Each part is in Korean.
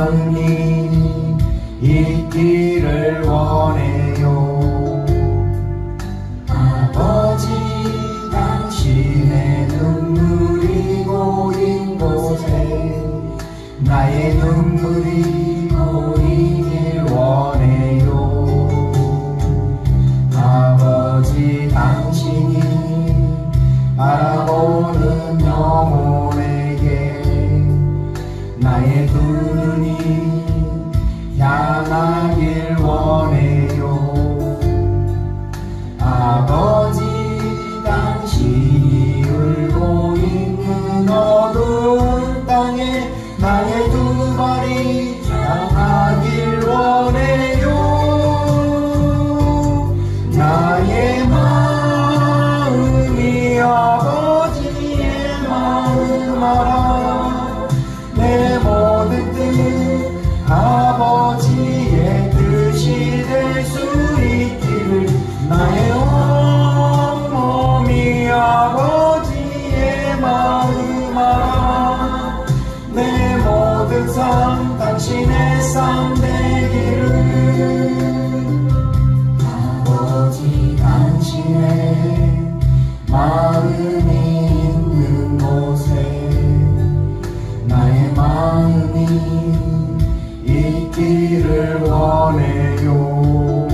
마음이 있기를 원해요. 아버지, 당신의 눈물이 고인 곳에 나의 눈물이 고이길 원해요. 아버지, 당신이 바라보는 영혼에게 나의 두 눈이 향하길 원해요. 아버지, 당신이 울고 있는 어두운 땅에 나의 두 발이 향하길 원해요. 나의 마음이 아버지의 마음 알아. 내 모든 뜻 아버지의 뜻이 될 수 있기를. 나의 온몸이 아버지의 마음 알아. 내 모든 삶 당신의 삶 되기를. 아버지, 당신의 마음이 있는 곳에 나의 마음이 있기를 원해요.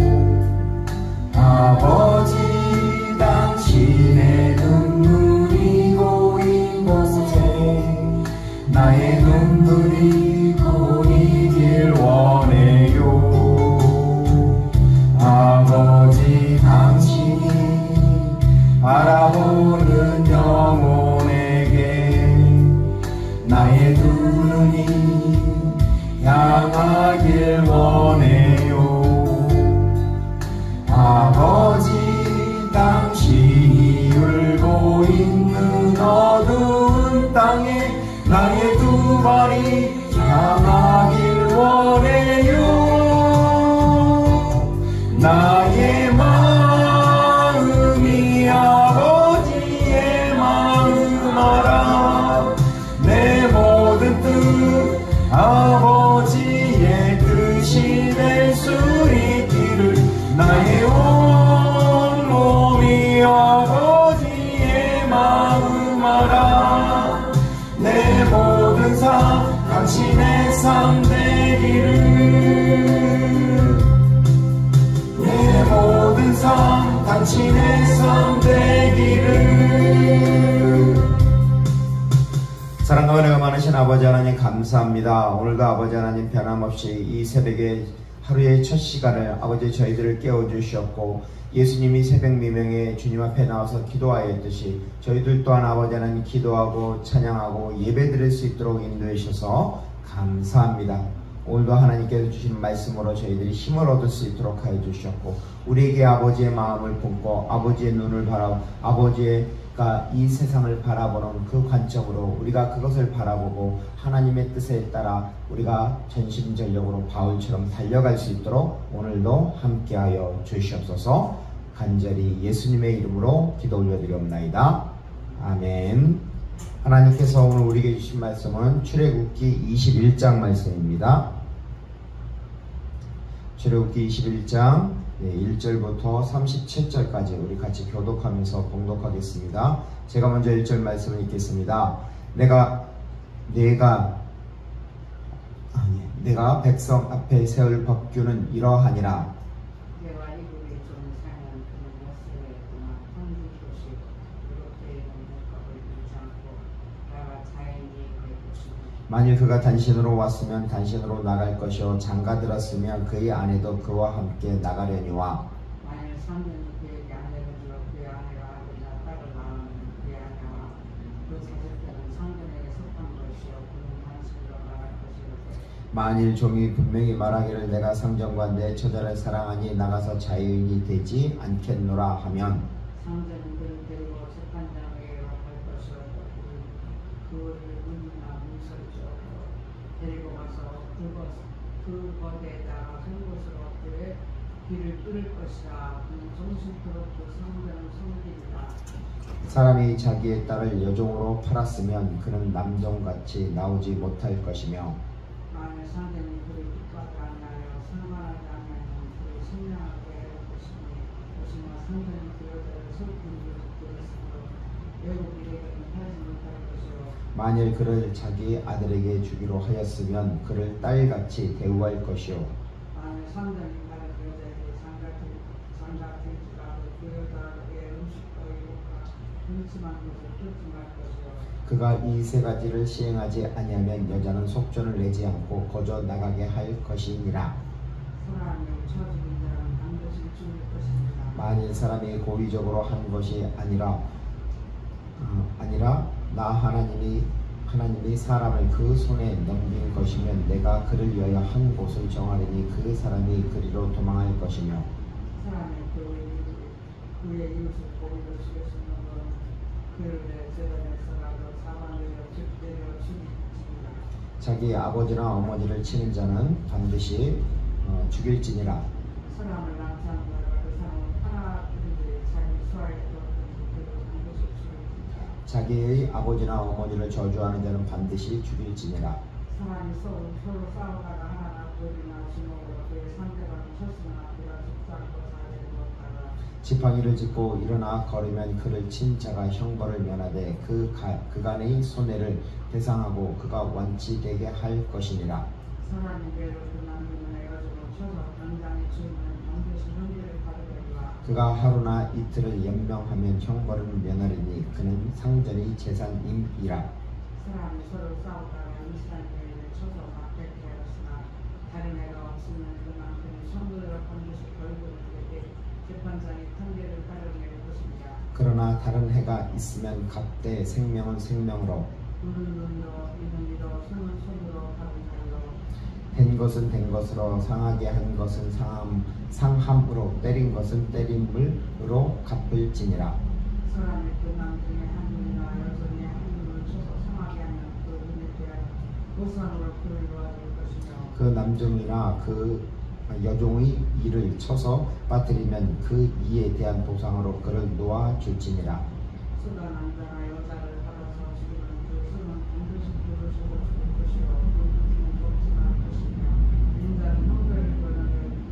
아버지, 당신의 눈물이 고인 곳에 나의 눈물이 고이길 원해요. 아버지, 당신이 바라보는 영혼에게 나의 두 눈이 향하길 원해요. 아버지, 당신이 울고 있는 어두운 땅에 나의 두 발이 향하길 원해요. 나의 마음이 아버지의 마음 알아. 내 모든 뜻 아버지의 뜻이 될 수 있기를. 나의 온몸이 아버지의 마음 알아. 내 모든 삶 당신의 삶 되기를. 내 모든 삶 당신의 삶 되기를. 사랑과 은혜가 많으신 아버지 하나님 감사합니다. 오늘도 아버지 하나님 변함없이 이 새벽에 하루의 첫 시간을 아버지 저희들을 깨워주셨고, 예수님이 새벽 미명에 주님 앞에 나와서 기도하였듯이 저희들 또한 아버지 하나님 기도하고 찬양하고 예배드릴 수 있도록 인도해 주셔서 감사합니다. 오늘도 하나님께서 주신 말씀으로 저희들이 힘을 얻을 수 있도록 하여 주셨고, 우리에게 아버지의 마음을 품고 아버지의 눈을 아버지가 이 세상을 바라보는 그 관점으로 우리가 그것을 바라보고 하나님의 뜻에 따라 우리가 전심전력으로 바울처럼 달려갈 수 있도록 오늘도 함께하여 주시옵소서. 간절히 예수님의 이름으로 기도 올려드리옵나이다. 아멘. 하나님께서 오늘 우리에게 주신 말씀은 출애굽기 21장 말씀입니다. 출애굽기 21장 1절부터 37절까지 우리 같이 교독하면서 봉독하겠습니다. 제가 먼저 1절 말씀을 읽겠습니다. 내가 백성 앞에 세울 법규는 이러하니라. 만일 그가 단신으로 왔으면 단신으로 나갈 것이요 장가들었으면 그의 아내도 그와 함께 나가려니와. 만일 상전이 그에게 아내를 주어 그의 아내가 아들이나 딸을 낳으면 그의 아내와 그 자식들은 상전에게 속한 것이요 그는 단신으로 나갈 것이요. 만일 종이 분명히 말하기를 내가 상전과 내 처자를 사랑하니 나가서 자유인이 되지 않겠노라 하면, 상전은 그를 데리고 재판장에게 갈 것이요 그를 데리고 가서 그것에다가 한 곳으로 그의 길을 뚫을 것이라. 그는 정신토록 그 상전은 성질이다. 사람이 자기의 딸을 여종으로 팔았으면 그는 남종같이 나오지 못할 것이며, 만일 상대는 그를 핍박하게 하여 상관하지 아니하면 그를 생명하게 할 것이니 오시나 상대는 그 여자를 슬픈 그릇으로 외국 일에게는 팔지 못할 것이요 만일 그를 자기 아들에게 주기로 하였으면 그를 딸같이 대우할 것이요 만일 상대는 다른 여자에게 장가들지라도 그 여자의 음식과 유혹과 음침한 것을 쫓지 말 것이요 그가 이 세 가지를 시행하지 아니하면 여자는 속전을 내지 않고 거저 나가게 할 것이니라. 사람이 처지는 자는 반드시 죽을 것입니다. 만일 사람이 고의적으로 한 것이 아니라 나 하나님이 사람을 그 손에 넘긴 것이면 내가 그를 위하여 한 곳을 정하리니 그 사람이 그리로 도망할 것이며 사람이 그의 이웃을 고의로 죽일 수 있는 건 그를 내 재단에서라도 사망하여 내려 죽이지니라. 자기 아버지나 어머니를 치는 자는 반드시 죽일지니라. 사람을 납치하는 그 사람은 팔아든지 자기 수하에 들었든지 그를 반드시 죽이니라. 자기의 아버지나 어머니를 저주하는 자는 반드시 죽일지니라. 사람이 서로 싸우다가 하나가 돌이나 주먹으로 그의 상대방을 쳤으나 그가 죽지 사례를 못하라. 지팡이를 짚고 일어나 걸으면 그를 친 자가 형벌을 면하되 그간의 손해를 배상하고 그가 완치되게 할 것이니라. 사람이 외로운 남편을 여자로 쳐서 당장에 죽으면 반드시 형벌을 받으리라. 그가 하루나 이틀을 연명하면 형벌을 면하리니 그는 상전의 재산임이라. 사람이 서로 싸우다가 이스라엘을 쳐서 맞게 하였으나 다른 애가 없으면 그 남편이 형벌을 반드시 벌금을 내게 재판장이 판결을 따르낼 것입니다. 그러나 다른 해가 있으면 갑대 생명은 생명으로 눈은 눈으로 이는 이로 손은 손으로 하는 날로 된 것은 된 것으로 상하게 한 것은 상함으로 때린 것은 때림으로 갚을지니라. 사람이 그 남편의 한 눈이나 여종의 한 눈을 쳐서 상하게 하면 그 눈에 대한 보상으로 그를 놓아줄 것이며 그 남종이나 그 여종의 이를 쳐서 빠뜨리면 그 이에 대한 보상으로 그를 놓아줄지니라. 수가 남자나 여자를 받아서 죽이면 그 수는 반드시 그를 죽을 것이요 그 눈은 먹지 말 것이며 인자는 형벌을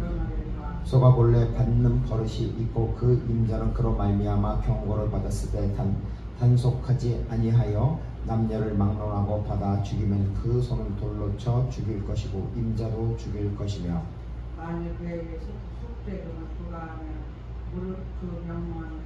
면하리라. 소가 본래 받는 버릇이 있고 그 임자는 그로 말미암아 경고를 받았을 때 단속하지 아니하여 남녀를 막론하고 받아 죽이면 그 소는 돌로 쳐 죽일 것이고 임자도 죽일 것이며 만일 그에게 속죄금을 부과하면 무릇 그 명령한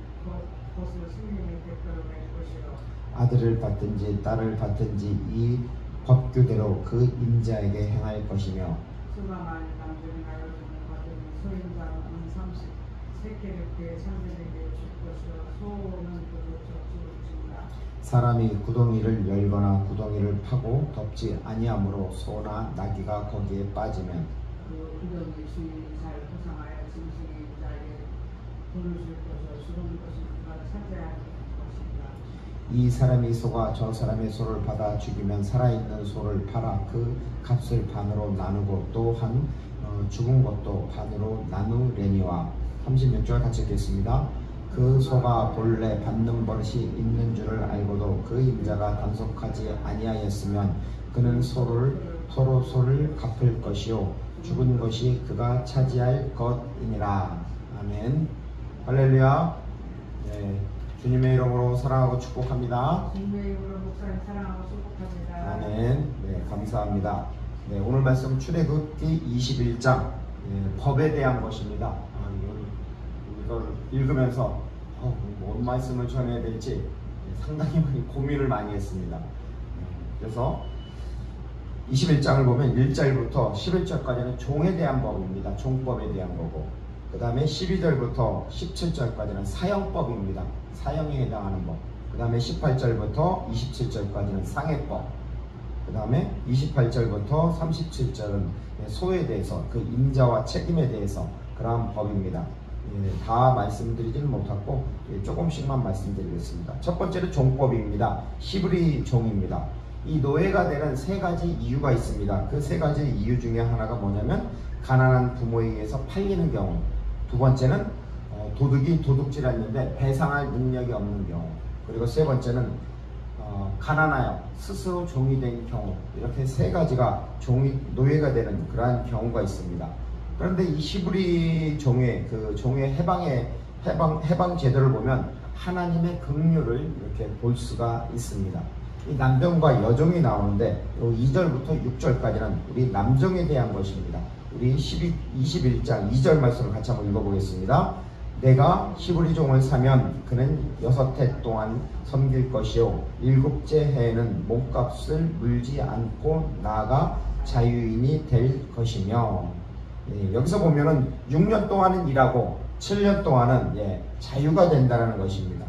것을 승리의 대가로 낼 것이요 아들을 받든지 딸을 받든지 이 법규대로 그 임자에게 행할 것이며 수가 만일 남편이나 여종을 받으면 소인자는 30세계를 그의 상대에게 줄 것이요 소는 그로 죽을지니라. 사람이 구덩이를 열거나 구덩이를 파고 덮지 아니하므로 소나 나귀가 거기에 빠지면 그 구덩이 주인이 잘 포상하여 짐승의 자에게 돈을 줄 것이요 죽은 것은 그가 차지할 것이니라. 이 사람이 소가 저 사람의 소를 받아 죽이면 살아있는 소를 팔아 그 값을 반으로 나누고 또한 죽은 것도 반으로 나누려니와 36절 같이 읽겠습니다. 그 소가 본래 받는 버릇이 있는 줄을 알고도 그 임자가 단속하지 아니하였으면 그는 서로 소를 갚을 것이요 죽은 것이 그가 차지할 것이니라. 아멘. 할렐루야. 네, 주님의 이름으로 사랑하고 축복합니다. 주님의 이름으로 목사님 사랑하고 축복합니다. 아멘. 네, 감사합니다. 네, 오늘 말씀 출애굽기 21장 법에 대한 것입니다. 이걸 읽으면서 뭔 말씀을 전해야 될지 상당히 많이 고민을 많이 했습니다. 그래서 21장을 보면 1절부터 11절까지는 종에 대한 법입니다. 종법에 대한 거고, 그 다음에 12절부터 17절까지는 사형법입니다. 사형에 해당하는 법. 그 다음에 18절부터 27절까지는 상해법. 그 다음에 28절부터 37절은 소에 대해서, 그 임자와 책임에 대해서 그러한 법입니다. 다 말씀드리지는 못하고 조금씩만 말씀드리겠습니다. 첫 번째는 종법입니다. 히브리 종입니다. 이 노예가 되는 세 가지 이유가 있습니다. 그 세 가지 이유 중에 하나가 뭐냐면 가난한 부모에 의해서 팔리는 경우, 두 번째는 도둑이 도둑질했는데 배상할 능력이 없는 경우, 그리고 세 번째는 가난하여 스스로 종이 된 경우, 이렇게 세 가지가 노예가 되는 그러한 경우가 있습니다. 그런데 이 히브리 종의 해방 제도를 보면 하나님의 긍휼을 이렇게 볼 수가 있습니다. 이 남종과 여종이 나오는데 2절부터 6절까지는 우리 남종에 대한 것입니다. 우리 21장 2절 말씀을 같이 한번 읽어보겠습니다. 내가 히브리 종을 사면 그는 6해 동안 섬길 것이요 7째 해에는 몸값을 물지 않고 나아가 자유인이 될 것이며, 여기서 보면은 6년 동안은 일하고 7년 동안은 자유가 된다는 것입니다.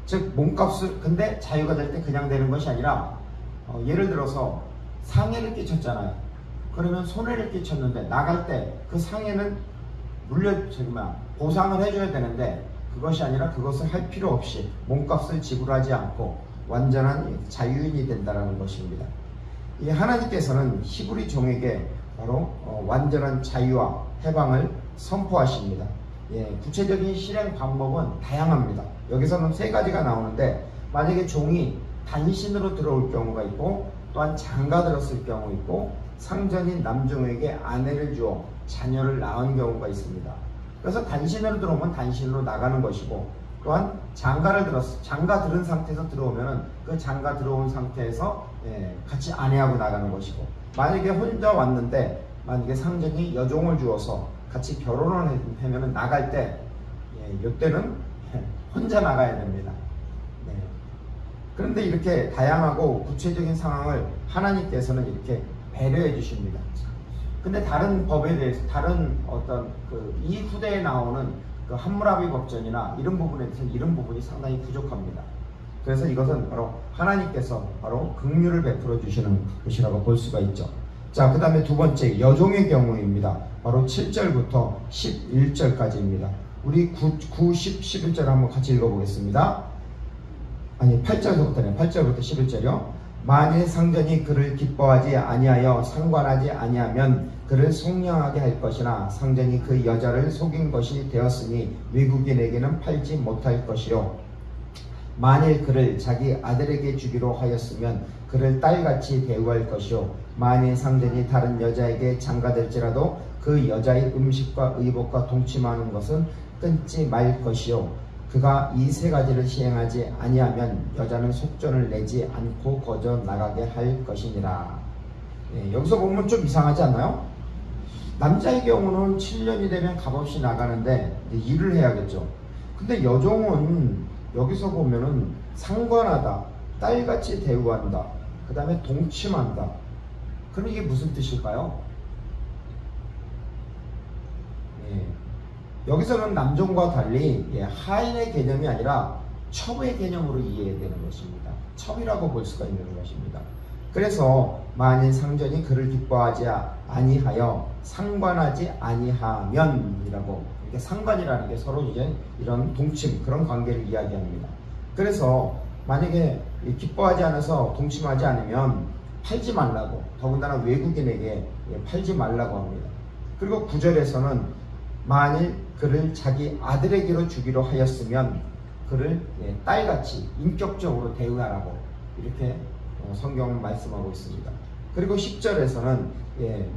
즉 몸값을, 근데 자유가 될 때 그냥 되는 것이 아니라 예를 들어서 상해를 끼쳤잖아요. 그러면 손해를 끼쳤는데 나갈 때 그 상해는 보상을 해줘야 되는데 그것이 아니라 그것을 할 필요 없이 몸값을 지불하지 않고 완전한 자유인이 된다는 것입니다. 이 하나님께서는 히브리 종에게 바로 완전한 자유와 해방을 선포하십니다. 구체적인 실행 방법은 다양합니다. 여기서는 세 가지가 나오는데, 만약에 종이 단신으로 들어올 경우가 있고, 또한 장가 들었을 경우 있고, 상전인 남종에게 아내를 주어 자녀를 낳은 경우가 있습니다. 그래서 단신으로 들어오면 단신으로 나가는 것이고, 또한 장가 들은 상태에서 들어오면은 그 장가 들어온 상태에서 같이 아내하고 나가는 것이고, 만약에 혼자 왔는데 만약에 상전이 여종을 주어서 같이 결혼을 하면은 나갈 때 이때는 혼자 나가야 됩니다. 그런데 이렇게 다양하고 구체적인 상황을 하나님께서는 이렇게 배려해 주십니다. 근데 다른 법에 대해서, 다른 이 후대에 나오는 그 함무라비 법전이나 이런 부분에 대해서는 이런 부분이 상당히 부족합니다. 그래서 이것은 바로 하나님께서 바로 긍휼을 베풀어 주시는 것이라고 볼 수가 있죠. 자, 그 다음에 두 번째 여종의 경우입니다. 바로 7절부터 11절까지입니다. 우리 9, 10, 11절 한번 같이 읽어보겠습니다. 8절부터네. 8절부터 11절이요. 만일 상전이 그를 기뻐하지 아니하여 상관하지 아니하면 그를 속량하게 할 것이나 상전이 그 여자를 속인 것이 되었으니 외국인에게는 팔지 못할 것이요. 만일 그를 자기 아들에게 주기로 하였으면 그를 딸같이 대우할 것이요. 만일 상전이 다른 여자에게 장가될지라도 그 여자의 음식과 의복과 동침하는 것은 끊지 말 것이요. 그가 이 세 가지를 시행하지 아니하면 여자는 속전을 내지 않고 거저 나가게 할 것이니라. 여기서 보면 좀 이상하지 않나요? 남자의 경우는 7년이 되면 값없이 나가는데 일을 해야겠죠. 근데 여종은 여기서 보면은 상관하다, 딸같이 대우한다, 그 다음에 동침한다. 그럼 이게 무슨 뜻일까요? 여기서는 남종과 달리 하인의 개념이 아니라 첩의 개념으로 이해되는 것입니다. 첩이라고 볼 수가 있는 것입니다. 그래서 만일 상전이 그를 기뻐하지 아니하여 상관하지 아니하면이라고, 이렇게 상관이라는 게 서로 이제 이런 동침, 그런 관계를 이야기합니다. 그래서 만약에 기뻐하지 않아서 동침하지 않으면 팔지 말라고, 더군다나 외국인에게 팔지 말라고 합니다. 그리고 9절에서는 만일 그를 자기 아들에게로 주기로 하였으면 그를 딸같이 인격적으로 대우하라고 이렇게 성경은 말씀하고 있습니다. 그리고 10절에서는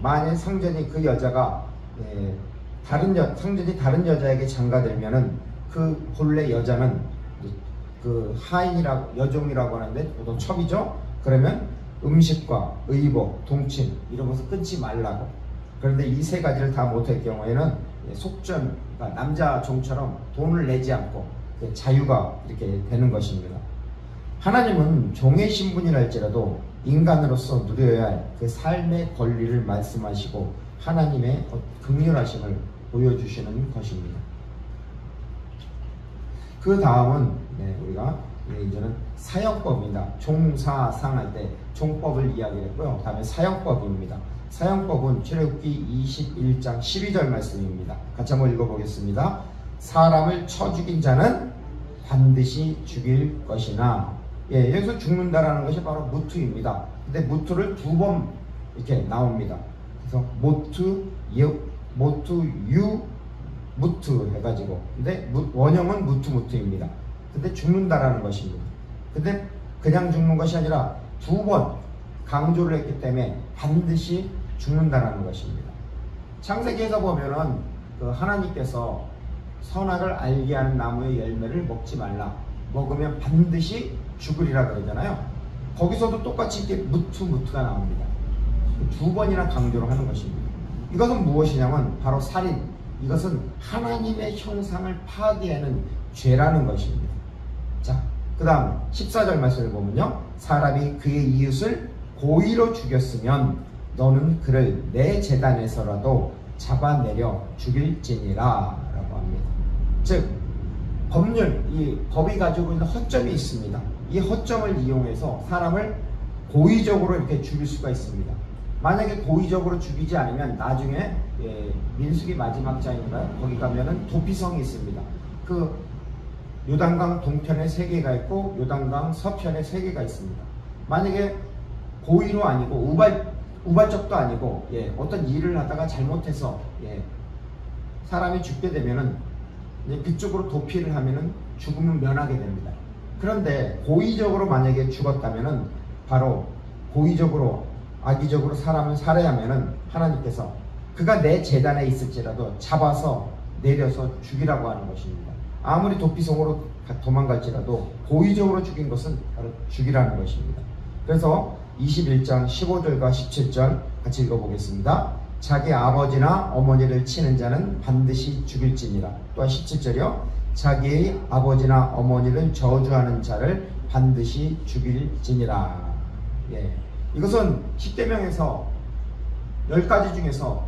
만일 상전이 그 여자가 상전이 다른 여자에게 장가들면은 그 본래 여자는 그 하인이라고, 여종이라고 하는데 보통 첩이죠. 그러면 음식과 의복, 동침 이런 것을 끊지 말라고. 그런데 이 세 가지를 다 못할 경우에는 속전, 그러니까 남자 종처럼 돈을 내지 않고 자유가 이렇게 되는 것입니다. 하나님은 종의 신분이랄지라도 인간으로서 누려야 할 그 삶의 권리를 말씀하시고 하나님의 긍휼하심을 보여주시는 것입니다. 그 다음은 우리가 이제는 사형법입니다. 종사상할 때 종법을 이야기했고요. 다음에 사형법입니다. 사형법은 출애굽기 21장 12절 말씀입니다. 같이 한번 읽어보겠습니다. 사람을 쳐 죽인 자는 반드시 죽일 것이나, 여기서 죽는다라는 것이 바로 무투입니다. 근데 무투를 두 번 이렇게 나옵니다. 그래서 모투, 유, 무투 해가지고, 근데 원형은 무투입니다. 근데 죽는다라는 것입니다. 근데 그냥 죽는 것이 아니라 2번 강조를 했기 때문에 반드시 죽는다는 것입니다. 창세기에서 보면은 그 하나님께서 선악을 알게 하는 나무의 열매를 먹지 말라, 먹으면 반드시 죽으리라 그러잖아요. 거기서도 똑같이 이렇게 무트가 나옵니다. 2번이나 강조를 하는 것입니다. 이것은 무엇이냐면 바로 살인, 이것은 하나님의 형상을 파괴하는 죄라는 것입니다. 자, 그 다음 14절 말씀을 보면요, 사람이 그의 이웃을 고의로 죽였으면 너는 그를 내 제단에서라도 잡아내려 죽일지니라 라고 합니다. 즉 법률, 이 법이 가지고 있는 허점이 있습니다. 이 허점을 이용해서 사람을 고의적으로 이렇게 죽일 수가 있습니다. 만약에 고의적으로 죽이지 않으면 나중에 민수기 마지막 장인가요? 거기 가면은 도피성이 있습니다. 그 요단강 동편에 3개가 있고 요단강 서편에 3개가 있습니다. 만약에 고의로 아니고 우발적도 아니고 어떤 일을 하다가 잘못해서 사람이 죽게 되면은 그쪽으로 도피를 하면은 죽음은 면하게 됩니다. 그런데 고의적으로 만약에 죽었다면은 바로 고의적으로 악의적으로 사람을 살해하면은 하나님께서 그가 내 제단에 있을지라도 잡아서 내려서 죽이라고 하는 것입니다. 아무리 도피성으로 도망갈지라도 고의적으로 죽인 것은 바로 죽이라는 것입니다. 그래서 21장 15절과 17절 같이 읽어보겠습니다. 자기 아버지나 어머니를 치는 자는 반드시 죽일지니라. 또한 17절이요, 자기의 아버지나 어머니를 저주하는 자를 반드시 죽일지니라. 이것은 10계명에서 10가지 중에서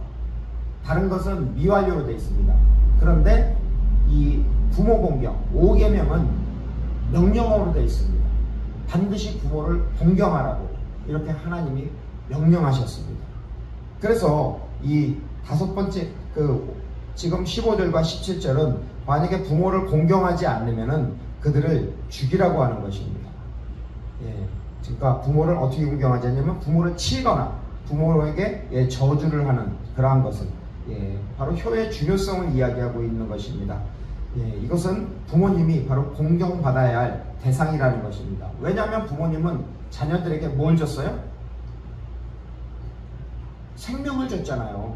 다른 것은 미완료로 되어 있습니다. 그런데 이 부모 공경 5계명은 명령어로 되어 있습니다. 반드시 부모를 공경하라고 이렇게 하나님이 명령하셨습니다. 그래서 이 5번째 지금 15절과 17절은 만약에 부모를 공경하지 않으면은 그들을 죽이라고 하는 것입니다. 그러니까 부모를 어떻게 공경하지 않냐면 부모를 치거나 부모에게 저주를 하는 그러한 것은 바로 효의 중요성을 이야기하고 있는 것입니다. 이것은 부모님이 바로 공경받아야 할 대상이라는 것입니다. 왜냐하면 부모님은 자녀들에게 뭘 줬어요? 생명을 줬잖아요.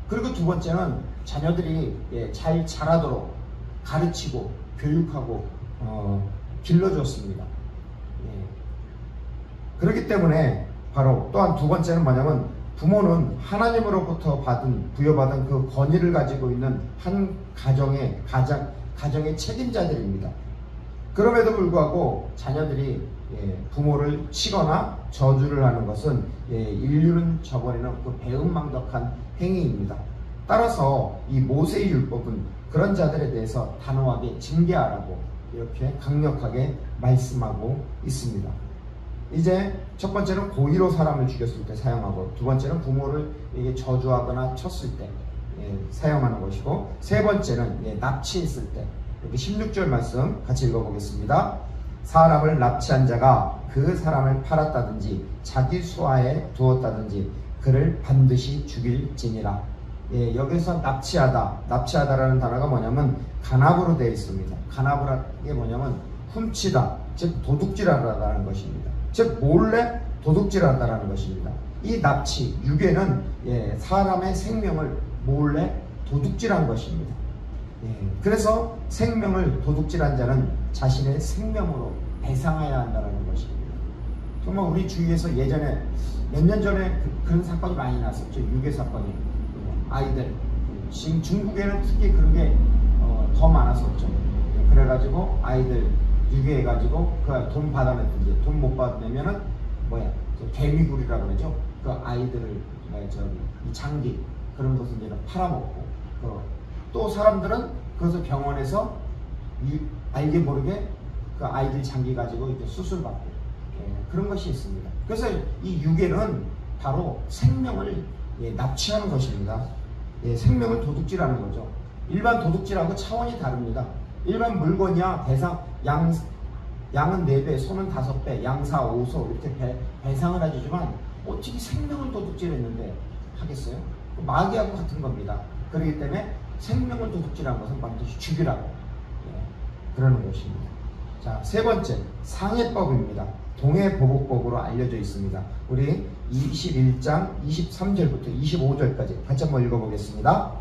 그리고 2번째는 자녀들이 잘 자라도록 가르치고 교육하고 길러줬습니다. 그렇기 때문에 바로 또한 2번째는 뭐냐면 부모는 하나님으로부터 부여받은 그 권위를 가지고 있는 한 가정의 책임자들입니다. 그럼에도 불구하고 자녀들이 부모를 치거나 저주를 하는 것은 인류는 저버리는 그 배은망덕한 행위입니다. 따라서 이 모세의 율법은 그런 자들에 대해서 단호하게 징계하라고 이렇게 강력하게 말씀하고 있습니다. 이제 첫 번째는 고의로 사람을 죽였을 때 사용하고, 2번째는 부모를 저주하거나 쳤을 때 사용하는 것이고, 3번째는 납치했을 때. 여기 16절 말씀 같이 읽어보겠습니다. 사람을 납치한 자가 그 사람을 팔았다든지 자기 수하에 두었다든지 그를 반드시 죽일지니라. 여기서 납치하다라는 단어가 뭐냐면 간합으로 되어 있습니다. 간합이라는 게 뭐냐면 훔치다, 즉 도둑질하다라는 것입니다. 즉 몰래 도둑질한다라는 것입니다. 이 납치, 유괴는 사람의 생명을 몰래 도둑질한 것입니다. 그래서 생명을 도둑질한 자는 자신의 생명으로 배상해야 한다는 것입니다. 정말 우리 주위에서 예전에 몇 년 전에 그런 사건이 많이 났었죠. 유괴 사건이. 아이들, 지금 중국에는 특히 그런 게 더 많았었죠. 그래가지고 아이들 유괴해가지고 그 돈 받아냈든지 돈 못 받으면은 개미굴이라고 그러죠. 그 아이들을 이 장기 그런 것을 이제 팔아먹고, 또 사람들은 그것을 병원에서 알게 모르게 그 아이들 장기 가지고 이렇게 수술받고 그런 것이 있습니다. 그래서 이 유괴는 바로 생명을 납치하는 것입니다. 생명을 도둑질하는 거죠. 일반 도둑질하고 차원이 다릅니다. 일반 물건이야 양은 4배, 소는 5배, 양사, 오소 이렇게 배상을 해주지만 어떻게 생명을 도둑질했는데 하겠어요? 마귀하고 같은 겁니다. 그렇기 때문에 생명을 도둑질한 것은 반드시 죽이라고 그러는 것입니다. 자, 세 번째 상해법입니다. 동해보복법으로 알려져 있습니다. 우리 21장 23절부터 25절까지 같이 한번 읽어보겠습니다.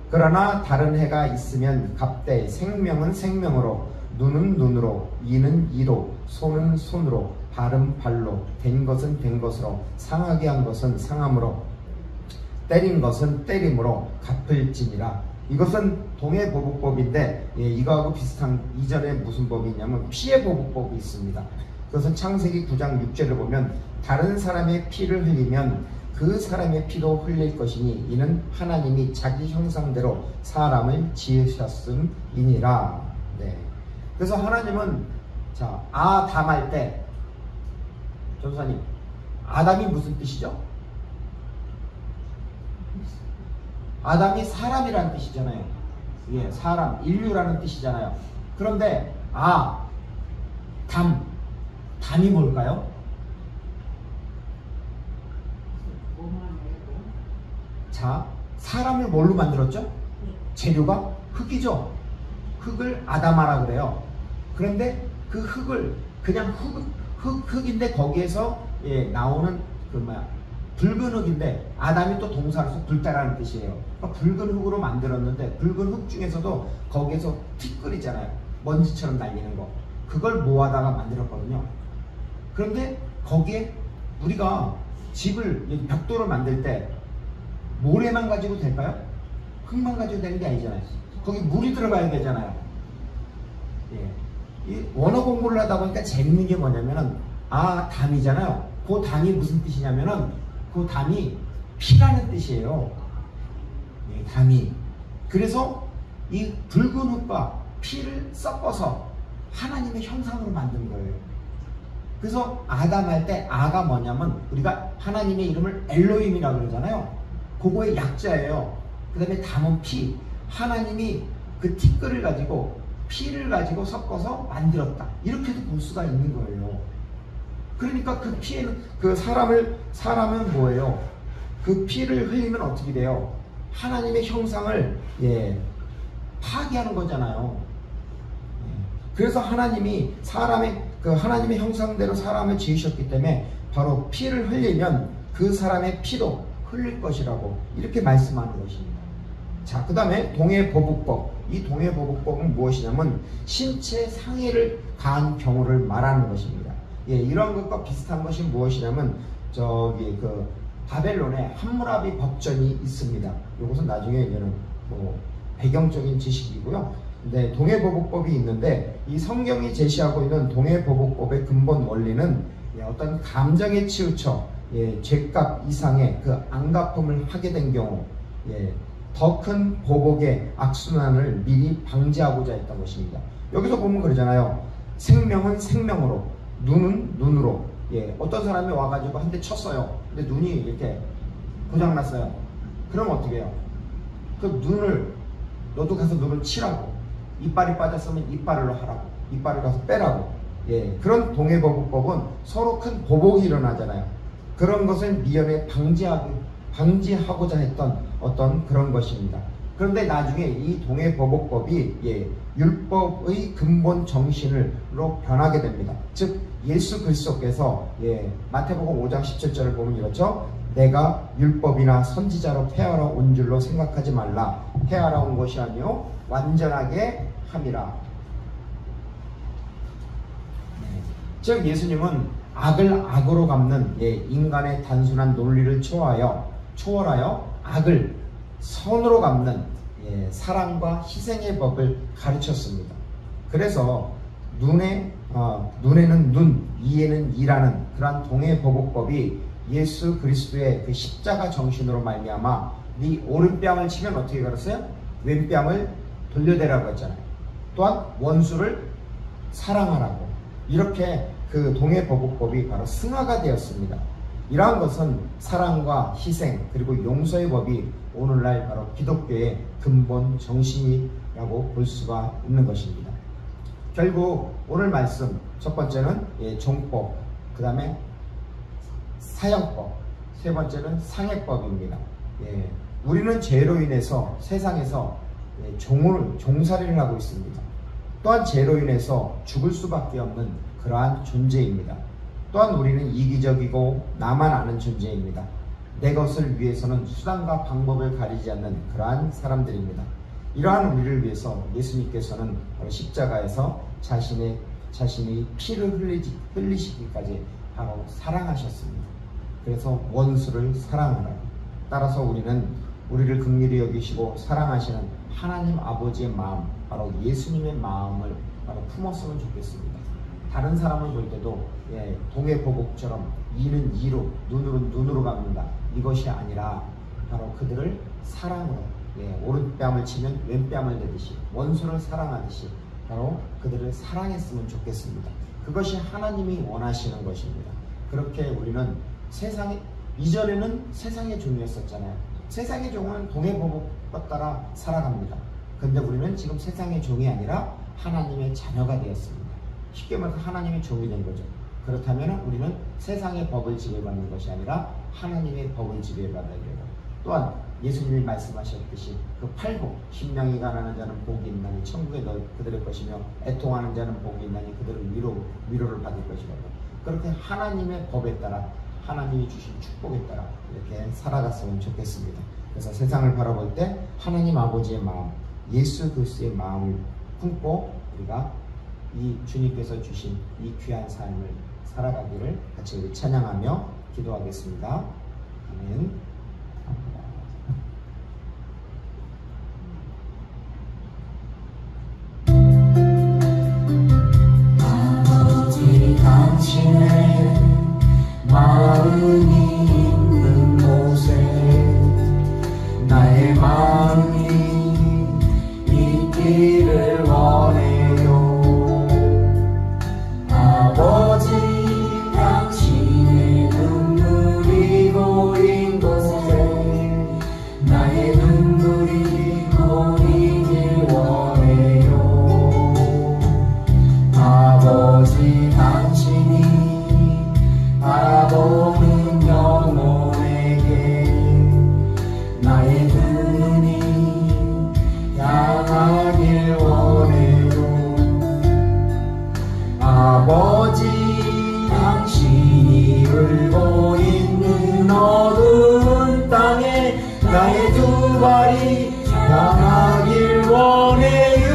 그러나 다른 해가 있으면 갑대 생명은 생명으로 눈은 눈으로 이는 이로 손은 손으로 발은 발로 된 것은 된 것으로 상하게 한 것은 상함으로 때린 것은 때림으로 갚을지니라. 이것은 동해보복법인데 이거하고 비슷한 이전에 무슨 법이 있냐면 피해보복법이 있습니다. 그것은 창세기 9장 6절을 보면 다른 사람의 피를 흘리면 그 사람의 피도 흘릴 것이니 이는 하나님이 자기 형상대로 사람을 지으셨음이니라. 네. 그래서 하나님은 자 아담 할 때 전사님 아담이 무슨 뜻이죠? 아담이 사람이라는 뜻이잖아요. 예, 사람, 인류라는 뜻이잖아요. 그런데 담이 뭘까요? 자, 사람을 뭘로 만들었죠? 재료가 흙이죠. 흙을 아담하라 그래요. 그런데 그 흙을 그냥 흙인데 거기에서 나오는 붉은 흙인데 아담이 또 동사로서 붉다라는 뜻이에요. 그러니까 붉은 흙으로 만들었는데 붉은 흙 중에서도 거기에서 티끌이잖아요. 먼지처럼 날리는 거. 그걸 모아다가 만들었거든요. 그런데 거기에 우리가 집을 벽돌을 만들 때 모래만 가지고 될까요? 흙만 가지고 되는 게 아니잖아요. 거기 물이 들어가야 되잖아요. 예. 이 원어 공부를 하다 보니까 재밌는 게 뭐냐면은 담이잖아요. 그 담이 무슨 뜻이냐면은 그 담이 피라는 뜻이에요. 예, 담이. 그래서 이 붉은 흙과 피를 섞어서 하나님의 형상으로 만든 거예요. 그래서 아담 할 때 아가 뭐냐면 우리가 하나님의 이름을 엘로힘이라고 그러잖아요. 그거의 약자예요. 그 다음에 담은 피. 하나님이 그 티끌을 가지고 피를 가지고 섞어서 만들었다. 이렇게도 볼 수가 있는 거예요. 그러니까 그 피에는 사람은 뭐예요? 그 피를 흘리면 어떻게 돼요? 하나님의 형상을 파괴하는 거잖아요. 그래서 하나님이 하나님의 형상대로 사람을 지으셨기 때문에 바로 피를 흘리면 그 사람의 피도 흘릴 것이라고 이렇게 말씀하는 것입니다. 자, 그 다음에 동해보복법. 이 동해보복법은 무엇이냐면 신체 상해를 가한 경우를 말하는 것입니다. 이런 것과 비슷한 것이 무엇이냐면 바벨론에 함무라비 법전이 있습니다. 이것은 나중에 이제는 배경적인 지식이고요. 네, 동해보복법이 있는데 이 성경이 제시하고 있는 동해보복법의 근본 원리는 어떤 감정에 치우쳐 죄값 이상의 그 안갚음을 하게 된 경우 더 큰 보복의 악순환을 미리 방지하고자 했던 것입니다. 여기서 보면 그러잖아요. 생명은 생명으로, 눈은 눈으로. 어떤 사람이 와가지고 한 대 쳤어요. 근데 눈이 이렇게 고장났어요. 그럼 어떻게 해요? 너도 가서 눈을 치라고. 이빨이 빠졌으면 이빨로 하라고. 이빨을 가서 빼라고. 그런 동해보복법은 서로 큰 보복이 일어나잖아요. 그런 것을 미연에 방지하고자 했던 어떤 그런 것입니다. 그런데 나중에 이 동해보복법이 율법의 근본 정신으로 변하게 됩니다. 즉 예수 그리스도께서 마태복음 5장 17절을 보면 이렇죠. 내가 율법이나 선지자로 폐하러 온 줄로 생각하지 말라. 폐하러 온 것이 아니요 완전하게 함이라. 즉 예수님은 악을 악으로 갚는 인간의 단순한 논리를 초월하여 악을 선으로 갚는 사랑과 희생의 법을 가르쳤습니다. 그래서 눈에는 눈, 이에는 이라는 그러한 동해보복법이 예수 그리스도의 그 십자가 정신으로 말미암아 네 오른뺨을 치면 어떻게 가르쳤어요? 왼뺨을 돌려대라고 했잖아요. 또한 원수를 사랑하라고. 이렇게 그 동해보복법이 바로 승화가 되었습니다. 이러한 것은 사랑과 희생 그리고 용서의 법이 오늘날 바로 기독교의 근본 정신이라고 볼 수가 있는 것입니다. 결국 오늘 말씀 첫 번째는 종법, 그 다음에 사형법, 세 번째는 상해법입니다. 우리는 죄로 인해서 세상에서 종살이를 하고 있습니다. 또한 죄로 인해서 죽을 수밖에 없는 그러한 존재입니다. 또한 우리는 이기적이고 나만 아는 존재입니다. 내 것을 위해서는 수단과 방법을 가리지 않는 그러한 사람들입니다. 이러한 우리를 위해서 예수님께서는 바로 십자가에서 자신의 피를 흘리시기까지 바로 사랑하셨습니다. 그래서 원수를 사랑하라. 따라서 우리는 우리를 긍휼히 여기시고 사랑하시는 하나님 아버지의 마음, 바로 예수님의 마음을 바로 품었으면 좋겠습니다. 다른 사람을 볼 때도 동해보복처럼 이는 이로, 눈으로 눈으로 갚는다, 이것이 아니라 바로 그들을 사랑으로, 오른뺨을 치면 왼뺨을 내듯이 원수를 사랑하듯이 바로 그들을 사랑했으면 좋겠습니다. 그것이 하나님이 원하시는 것입니다. 그렇게 우리는 이전에는 세상의 종이었었잖아요. 세상의 종은 동해보복과 따라 살아갑니다. 근데 우리는 지금 세상의 종이 아니라 하나님의 자녀가 되었습니다. 쉽게 말해서 하나님의 종이 된 거죠. 그렇다면 우리는 세상의 법을 지배받는 것이 아니라 하나님의 법을 지배받아야 돼요. 또한 예수님이 말씀하셨듯이 그 팔복, 심령이 가난한 자는 복이 있나니 천국에 그들의 것이며 애통하는 자는 복이 있나니 그들은 위로를 받을 것이라고. 그렇게 하나님의 법에 따라, 하나님이 주신 축복에 따라 이렇게 살아갔으면 좋겠습니다. 그래서 세상을 바라볼 때 하나님 아버지의 마음, 예수 그리스도의 마음을 품고 우리가 이 주님께서 주신 이 귀한 삶을 살아가기를 같이 우리 찬양하며 기도하겠습니다. 아멘. 아버지 당신의 마음이 있는 곳에 나의 마음이 있기를 원해요. 아버지 당신의 눈물이 고인 곳에 나의 눈물이 고이길 원해요. 아버지 당신이 바라보는 영혼에게 나의 눈이 향하길 원해요. 아버지 당신이 울고 있는 어두운 땅에 나의 두 발이 향하길 원해요.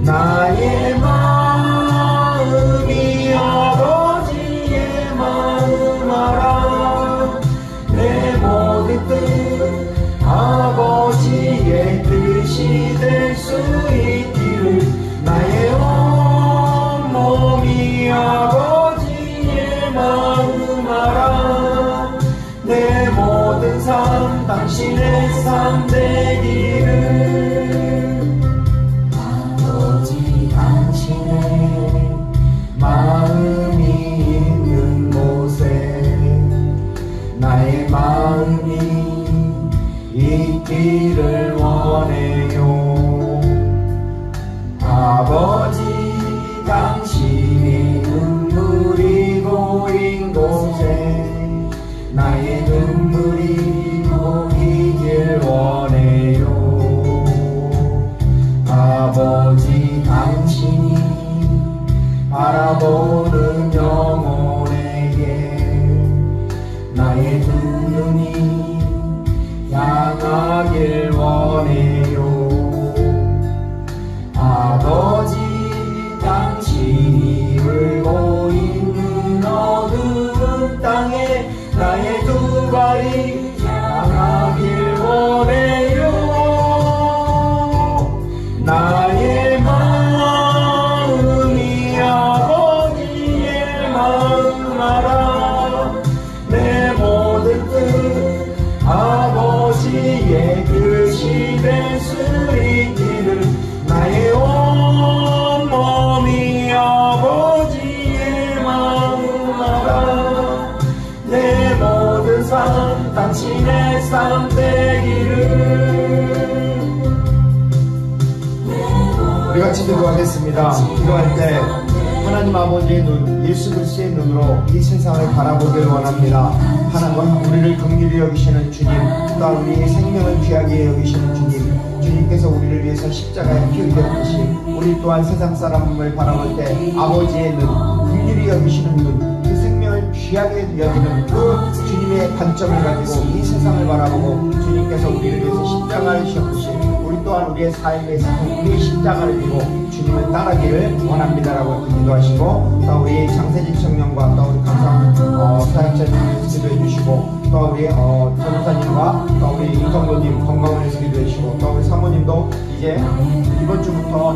나의 마음이 아버지의 마음 알아. 내 모든 뜻 아버지의 뜻이 될 수 있기를. 나의 온 몸이 아버지의 마음 알아. 내 모든 삶 당신의 삶 되기를. 아버지 당신의 마음이 있는 곳에 나의 마음이 있기를 원해요. 아버지 당신이 눈물이 고인 곳에 나의 눈물이 고이길 원해요. 아버지 당신이 바라보는 영혼에게 나의 두 눈이 향하길 원해요. 아버지 당신이 울고 있는 어두운 땅에 나의 두 발이 향하길 원해요. 나의 마음이 아버지의 마음 알아. 내 모든 뜻 아버지의 뜻이 될 수 있기를. 나의 온 몸이 아버지의 마음 알아. 내 모든 삶 당신의 삶 되기를. 우리 같이 기도하겠습니다. 기도할 때 하나님 아버지의 눈, 예수 그리스도의 눈으로 이 세상을 바라보길 원합니다. 하나님, 우리를 긍휼히 여기시는 주님, 또한 우리의 생명을 귀하게 여기시는 주님, 주님께서 우리를 위해서 십자가에 피 흘렸듯이 우리 또한 세상 사람을 바라볼 때 아버지의 눈, 긍휼히 여기시는 눈, 그 생명을 귀하게 여기는 그 주님의 관점을 가지고 이 세상을 바라보고 주님께서 우리를 위해서 십자가를 지셨듯이 우리 또한 우리의 삶에 있어서 우리의 십자가를 지고 주님을 따르기를 원합니다라고 기도하시고, 또 우리 장세진 청년과 또 우리 감사 사역자님을 기도해 주시고, 또 우리 전도사님과 또 우리 임성도님 건강을 위해서 기도해 주시고, 또 우리 사모님도 이제 이번 주부터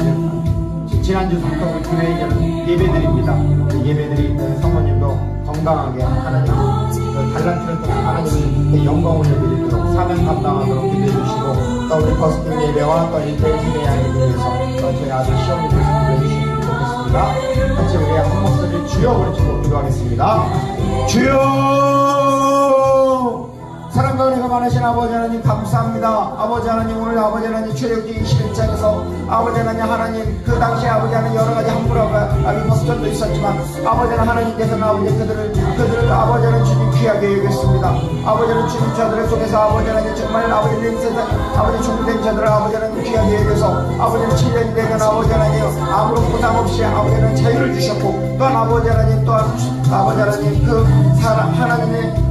지난주부터 우리 교회에 예배드립니다. 예배드릴 때 사모님도 건강하게 하나님 달란트를 통해 하나님의 영광을 올려드리도록 사명 감당하도록 기도해 주시고, 또 우리 버스킹 예배와 또 1대1 세대양을 위해서 또 저희 아들 시험을 위해서 기도해 주시면 좋겠습니다. 같이 우리 한 목소리를 주여 외치고 기도하겠습니다. 주여! 사랑과 은혜가 많으신 아버지 하나님 감사합니다. 아버지 하나님, 오늘 아버지 하나님 출애굽기 21장에서 아버지 하나님 그 당시에 아버지 하나님 여러가지 함부로가 걱정도 있었지만 아버지 하나님께서는 아버지 그들을 아버지 하나님 주님 귀하게 여겼습니다. 아버지 하나님 주님 저들의 속에서 아버지 하나님 정말 아버지 는 세상 아버지 종된 저들을 아버지 하나님 귀하게 여겨서 아버지 하나님 7년이 되면 아버지 하나님 아무런 부담 없이 아버지 하나님 자유를 주셨고, 또한 아버지 하나님 또한 아버지 하나님 그 하나님의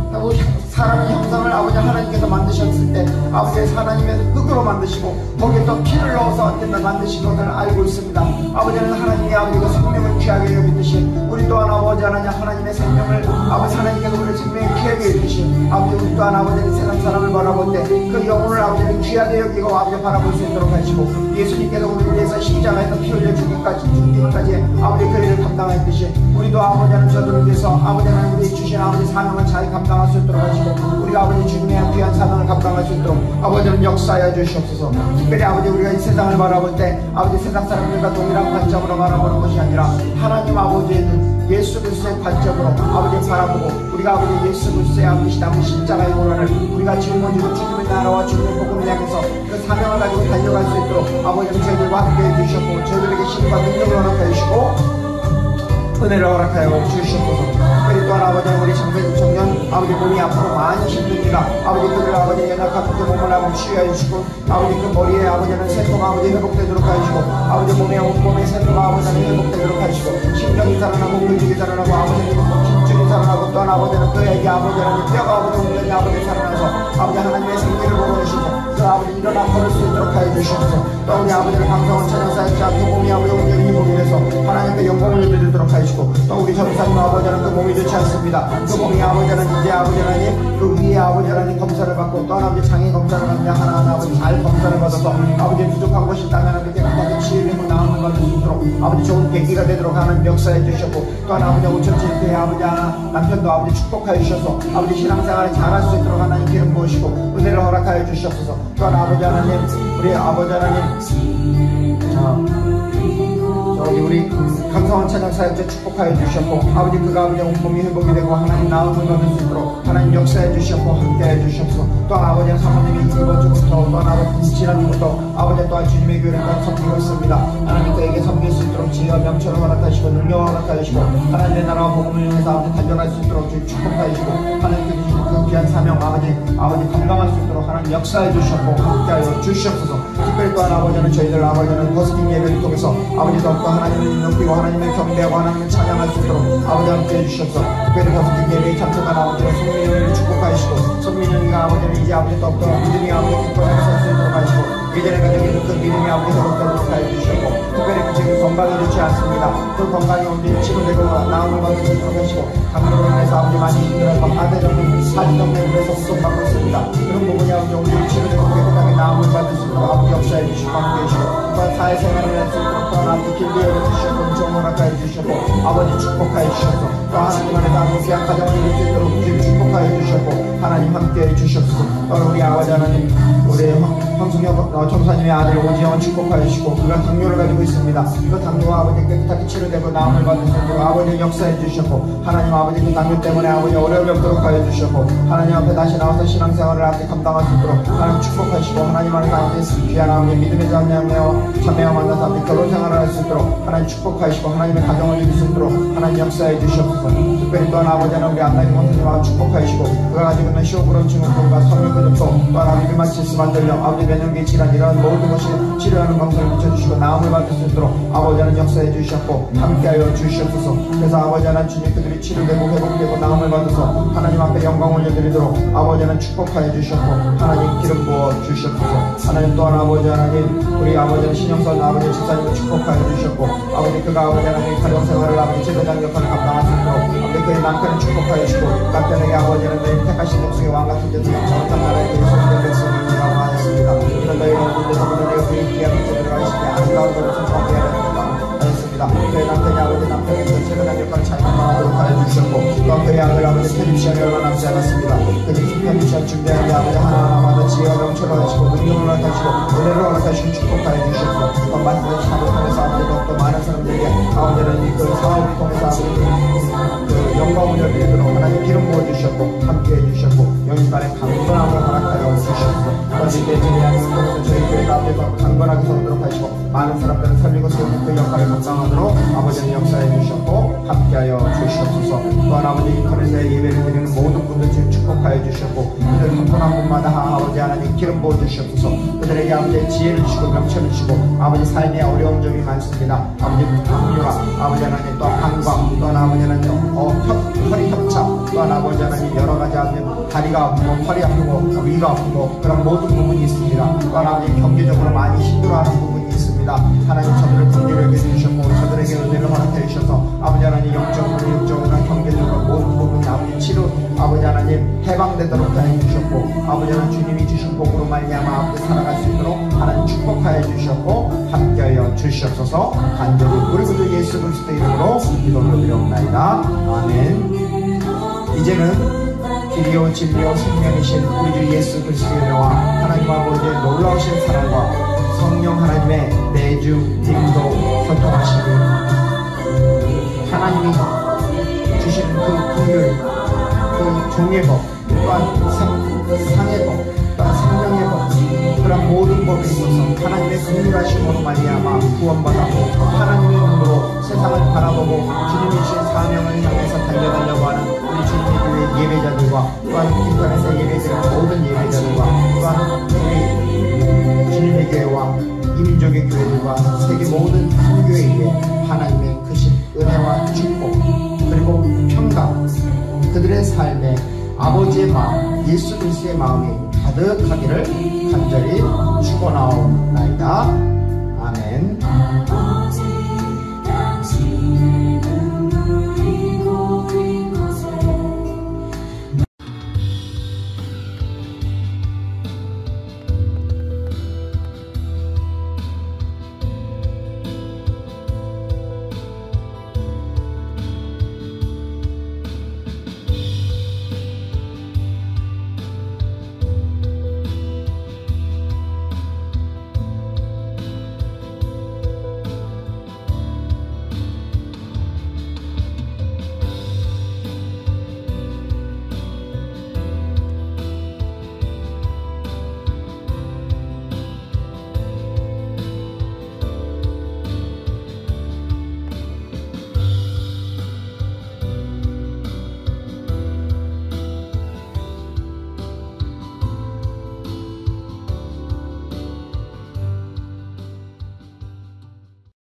사람의 형상을 아버지 하나님께서 만드셨을 때 아버지 하나님의 흙으로 만드시고 거기에 또 피를 넣어서 어쨌든 만드신 것을 알고 있습니다. 아버지는 하나님의 아버지가 생명을 귀하게 여기듯이 우리 또한 아버지 하나님의 생명을 아버지 하나님께서 우리 생명을 귀하게 여기듯이 아버지 우리 또한 아버지는 세상 사람을 바라볼 때 그 영혼을 아버지는 귀하게 여기고 아버지 바라볼 수 있도록 하시고, 예수님께서 우리를 위해서 십자가에서 피 흘려 죽기까지 아버지 그 일을 감당했듯이 우리도 아버지 하나님 저들을 위해서 아버지 하나님 우리 주신 아버지 사명을 잘 감당할 수 있도록 하시고, 우리가 아버지 주님의 귀한 사명을 감당할 수 있도록 아버지는 역사하여 주시옵소서. 특별히 아버지 우리가 이 세상을 바라볼 때 아버지 세상 사람들과 동일한 관점으로 바라보는 것이 아니라 하나님 아버지의 눈, 예수 그리스도의 관점으로 아버지 바라보고 우리가 아버지 예수 그리스도의 아버지 남은 십자가의 고난을 우리가 짊어지고 주님의 나라와 주님의 복음을 향해서 그 사명을 가지고 달려갈 수 있도록 아버지는 저희들과 함께 해주셨고 저희들에게 힘과 능력을 허락해 주시고 은혜를 허락하여 주시옵소서. 특별히 또한 아버지 우리 장세진 청년 아버지 몸이 앞으로 많이 힘듭니다. 아버지 그들 아버지 연약한 그 몸을 아버지 치유하여 주시고 아버지 그 머리에 아버지는 세포가 아버지 회복되도록 하시고 아버지 몸에 온몸의 세포가 아버지는 회복되도록 하시고 심장이 살아나고 근육이 살아나고 아버지는 힘줄이 살아나고 또한 아버지는 그에게 아버지는 뼈가 아버지 운명이 아버지 살아나서 아버지 하나님의 생기를 보내주시고 그 아버지 일어나 걸을 수 있도록 하여 주시옵소서. 또 우리 아버지는 강성원 찬양사역자 그 몸이 아버지 온전히 회복이 돼서 하나님께 영광을 드리도록 하시고, 또 우리 전사님 아버지는 그 몸이 좋지 않습니다. 그 몸이 아버지는 이제 아버지 하나님 그 위에 아버지 하나님 검사를 받고 또 아버지 장애 검사를 받냐 하나하나 아버지 잘 검사를 받아서 아버지 부족한 것이 있다면 아버지 깨끗하게 치유되고 나음을 받을 수 있도록 아버지 좋은 계기가 되도록 하는 역사해 주셨고, 또한 아버지 오천칠교회 아버지 하나 남편도 아버지 축복하여 주셔서 아버지 신앙생활을 잘할 수 있도록 하나님 기름 부으시고 은혜를 허락하여 주시옵소서. 또한 아버지 하나님 우리 아버지 하나님 저기 우리 강성원 찬양사역자 축복하여 주셨고 아버지 그가 아버지 온몸이 회복이 되고 하나님 나음을 받을 수 있도록 하나님 역사해 주셨고 함께해 주셨소. 또한 아버지 사모님이 이번 주부터 또한 아버지 지난주부터 아버지 또한 주님의 교회를 꼭 섬기고 있습니다. 하나님 그에게 섬길 수 있도록 지혜와 명철을 허락하시고 능력을 허락하시고 하나님의 나라와 복음을 위해서 아버지 달려갈 수 있도록 주님 축복하시고 하나님께 주신 그 귀한 사명 아버지 감당할 수 있도록 하나님 역사해 주셨고 함께하여 주시옵소서. 특별히 또한 아버지는 저희들 아버지는 버스킹 예배를 통해서 아버지 더욱더 하나님을 높이고 하나님을 경배하고 하나님을 찬양할 수 있도록 아버지 함께해 주셨소. 특별히 버스킹 예배에 참석한 아버지는 손민영을 축복하시고 손민영이가 아버지는 이제 아버지 더욱더 믿음이 아버지 기뻐하게 설 수 있도록 하시고 예전에 가지고 있는 그 믿음이 아버지 회복되도록 하여 주셨고 특별히 그 지금 건강이 좋지 않습니다. 그 건강이 온전히 치료되고 나음을 받을 수 있도록 하시고 당뇨로 인해서 아버지 많이 힘들어서 아대정맥 사지정맥으로 해서 고통받고 있습니다. 그런 부분이 아버지 온전히 치료되고 깨끗하게 나음을 받을 수 있도록 아버지 역사해 주시고 함께해 주시고 또한 사회생활을 할 수 있도록 또한 아버지 길게 열어주시고 은총을 허락하여 주셨고 아버지 축복하여 주셨고 또 하나님 안에서 아버지 귀한 가정을 이룰 수 있도록 주님 축복하여 주셨고 하나님 함께해 주셨고 또 우리 아버지 하나님 우리 황승혁 전사님의 아들 오지영을 축복하여 주시고 그가 당뇨를 가지고 있습니다. 그 당뇨가 아버지 깨끗하게 치료되고 나음을 받을 수 있도록 아버지 역사해 주셨고 하나님 아버지 그 당뇨 때문에 아버지 어려움이 없도록 하여 주셨고 하나님 앞에 다시 나와서 신앙생활을 함께 감당할 수 있도록 하나님 축복하시고 하나님 안에서 아버지 귀한 아버지 믿음의 자매와 만나서 아버지 결혼생활을 할 수 있도록 하나님 축복하시고 하나님의 가정을 이룰 수 있도록 하나님 역사해 주시옵소서. 특별히 또한 아버지는 우리 안나기 원사님 축복하시고 그가 가지고 있는 시오브론 증후군과 성유근육도 또한 아버지 류마티스 만들려 아버지 변형기 질환 이런 모든 것이 치료하는 방법을 비춰주시고 나음을 받을 수 있도록 아버지 하나님 역사해 주셨고 함께하여 주시옵소서. 그래서 아버지 하나님 주님 그들이 치료되고 회복되고 나음을 받아서 하나님 앞에 영광 올려드리도록 아버지 하나님 축복하여 주셨고 하나님 기름 부어 주시옵소서. 하나님 또한 아버지 하나님 우리 아버지 하나님 신영선 아버지 집사님을 축복하여 주셨고 아버지 그가 아버지 하나님 가정생활을 아버지 제사장 역할을 감당할 수 있도록 아버지 그의 남편을 축복하여 주시고 남편에게 아버지 하나님 택하신 백성의 왕같은 자들이 정확한 나라에 대해 소개된 백성이라고 하였습니다. 이런 너희는 군대서 그들에게 그의 귀한 백성들을 가르칠 때 아름다운 것을 정하게 하였습니다. 그의 남편이 아버지 남편에게 제사장 역할을 잘 감당하도록 하여 주셨고 또한 그의 아들 아버지 편입시간이 얼마 남지 않았습니다. 그들이 편입시간 준비하는 데 아버지 하나하나마다 지혜가 넘쳐러 하시고 능력을 나타내시고 은혜를 허락하시고 축복하여 주셨고 또한 말씀을 사업하면서 아버지 더욱더 많은 사람들에게 아버지는 그 사업을 통해서 아버지 그 영광을 올려드리도록 하나님 기름 부어주셨고 함께해 주셨고 영인간의 강건함을 허락하여 주셨고 어제 때 저희의 운동에서 저희 교회가 앞에서 강건하게 서도록 하시고 많은 사람들을 살리고 세우는 그 역할을 감당하도록 아버지는 역사해 주셨고 함께하여 주시옵소서. 또한 아버지 인터넷에 예배를 드리는 모든 분들 지금 축복하여 주셨고 그들 한 분 한 분마다 아버지 하나님 기름 부어 주시옵소서. 그들에게 아버지의 지혜를 주시고 명철을 주시고 아버지 삶에 어려운 점이 많습니다. 아버지 강류와 아버지 하나님 또한 방광 또한 아버지 하나님 허리 협착 또한 아버지 하나님 여러 가지 아버지 다리가 아프고 허리 아프고 위가 아프고 그런 모든 부분이 있습니다. 또한 아버지 경제적으로 많이 힘들어하는 부분이 있습니다. 하나님 저들을 긍휼하게 해주셨고 저들에게 은혜를 허락해 주셔서 아버지 하나님 영적으로 육적으로 경제적으로 모든 부분이 아버지 치료 아버지 하나님 해방되도록 하여 주셨고 아버지 하나님 주님이 주신 복으로 말미암아 아버지 살아갈 수 있도록 하나님 축복하여 주셨고 함께하여 주시옵소서. 간절히 우리 구주 예수 그리스도의 이름으로 기도를 드리옵나이다. 아멘. 이제는 길이요 진리요 생명이신 우리 주 예수 그리스도의 은혜와 하나님 아버지의 놀라우신 사랑과 성령 하나님의 내주 임도 교통하시니 하나님이 주시는 그 긍휼 그 종의 법 또한 상의 법 또한 생명의 법 그런 모든 법에 있어서 하나님의 긍휼하심으로 말미암아 구원받았고 하나님의 눈으로 세상을 바라보고 주님이 주신 사명을 향해서 달려가려고 하는 우리 주님의 교회 예배자들과 또한 인터넷에 예배드리는 모든 예배자들과 또한 우리 주님의 교회와 이민족의 교회들과 세계 모든 한 교회에 하나님의 크신 은혜와 축복 그리고 평강 그들의 삶에 아버지의 마음 예수 그리스도의 마음이 가득하기를 간절히 축원하옵나이다. 아멘.